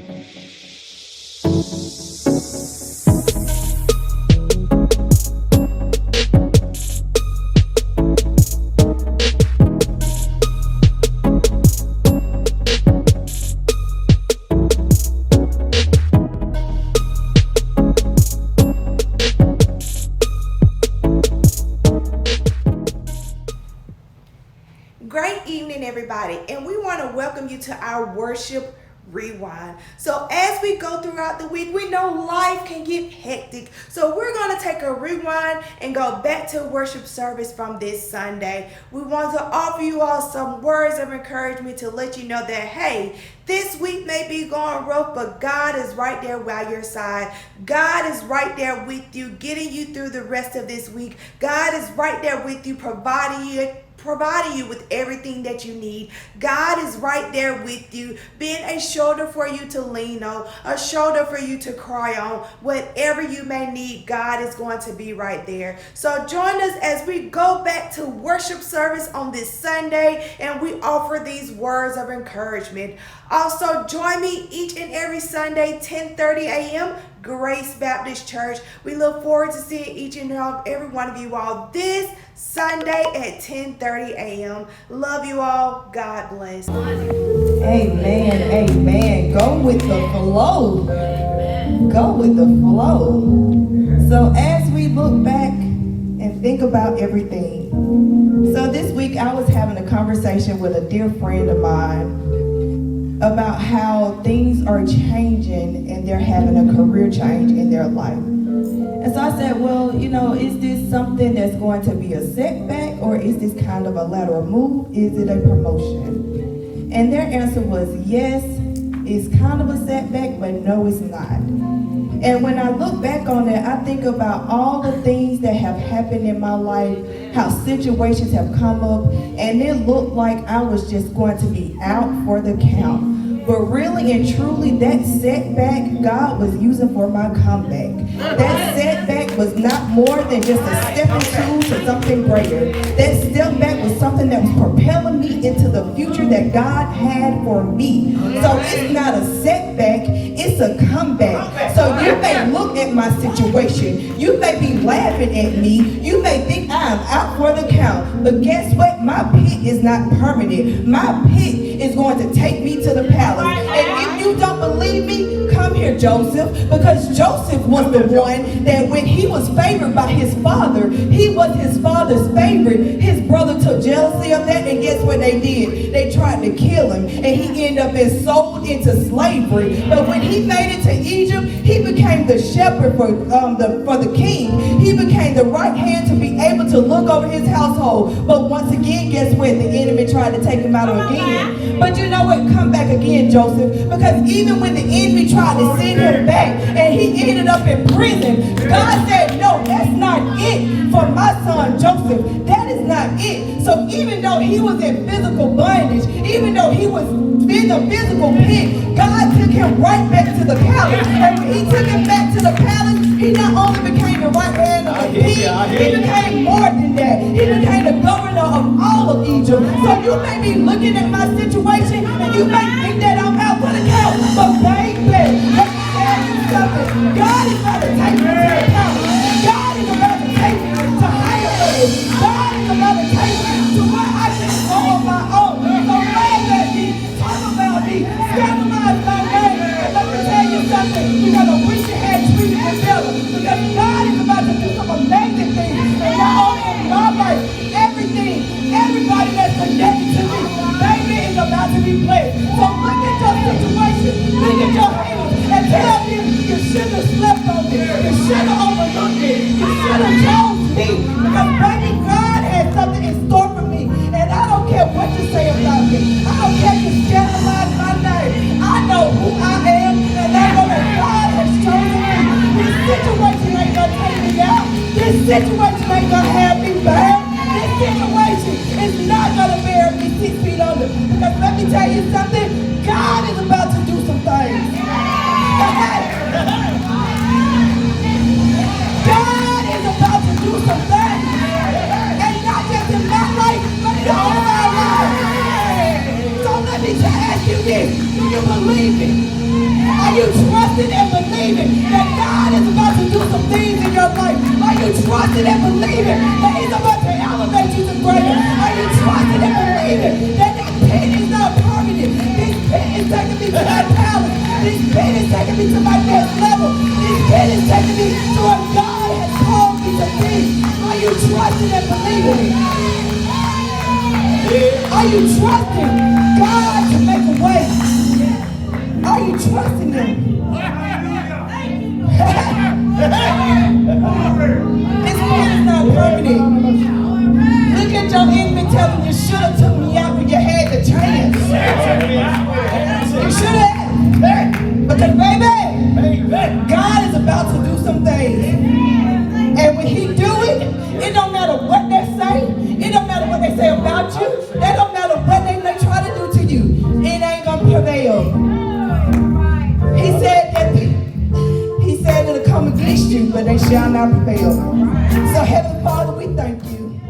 Great evening, everybody, and we want to welcome you to our worship rewind. So as we go throughout the week, we know life can get hectic, so we're going to take a rewind and go back to worship service from this Sunday. We want to offer you all some words of encouragement to let you know that, hey, this week may be going rough, but God is right there by your side. God is right there with you, getting you through the rest of this week. God is right there with you, providing you with everything that you need. God is right there with you, being a shoulder for you to lean on, a shoulder for you to cry on. Whatever you may need, God is going to be right there. So join us as we go back to worship service on this Sunday and we offer these words of encouragement. Also, join me each and every Sunday, 10:30 a.m., Grace Baptist Church. We look forward to seeing each and every one of you all this Sunday at 10:30 a.m. Love you all. God bless. Amen. Amen. Go with the flow. Go with the flow. So as we look back and think about everything. So this week I was having a conversation with a dear friend of mine about how things are changing and they're having a career change in their life. And so I said, well, is this something that's going to be a setback, or is this kind of a lateral move? Is it a promotion? And their answer was yes, it's kind of a setback, but no, it's not. And when I look back on it, I think about all the things that have happened in my life, how situations have come up, and it looked like I was just going to be out for the count. But really and truly, that setback God was using for my comeback. That setback was not more than just a stepping stool to something greater. That setback was something that was propelling me into the future that God had for me. So it's not a setback, it's a comeback. So you may look at my situation, you may be laughing at me, you may think I'm out for the count, but guess what? My pit is not permanent. My pit is going to take me to the palace. And if you don't believe me, come here, Joseph, because Joseph was the one that when he was favored by his father, he was his father's favorite. His brother took jealousy of that, and guess what they did? They tried to kill him, and he ended up being sold into slavery. But when he made it to Egypt, he became the shepherd for the king. He became the right hand to be able to look over his household. But once again, guess what? The enemy tried to take him out again. But you know what? Come back again, Joseph, because even when the enemy tried to send him back and he ended up in prison, God said, no, that's not it for my son Joseph. That is not it. So even though he was in physical bondage, even though he was in the physical pit, God took him right back to the palace. And when he took him back to the palace, he not only became the right hand of the king, he became more than that. He became the governor of all of Egypt. So you may be looking at my situation and you may think that I'm out for the count, but baby, let me tell you something. God is about to take me to the count. God is about to take me to higher levels. God is about to take me to where I can go on my own. So laugh at me, talk about me, scandalize my name, and let me tell you something. You're going to wish you had treated me better, because God is about to do some amazing things. And not only in my life, everything, everybody that's connected to me, baby, is about to be blessed. So look at your situation, look at your haters, and tell me you should have slept on me, you should have overlooked me, you should have chose me, because baby, God has something in store for me, and I don't care what you say about me. I don't care if you scandalize my name. I know who I am, and I know that God has chosen me. This situation ain't gonna take me out. This situation ain't gonna have me back. This situation is not gonna bear me 6 feet under. Because let me tell you something, God is about to do some things. God is about to do some things. And not just in my life, but in all of our lives. So let me just ask you this, do you believe it? you trusting and believing that God is about to do some things in your life? Are you trusting and believing that He's about to elevate you to greater? Are you trusting and believing that that pit is not permanent? This pit is taking me to my palace. This pit is taking me to my next level. This pit is taking me to where God has called me to be. Are you trusting and believing? Are you trusting God to make a way? Are you trusting Him? This pit is not permanent. Look at your enemy telling you should have took me out when you had the chance. You should have. Because baby, God is about to do some things. And when He do it, it don't matter what they say. It don't matter what they say about you. It don't matter what they may try to do to you. It ain't gonna prevail. He said it'll come against you, but they shall not prevail. So Heavenly Father, we thank you.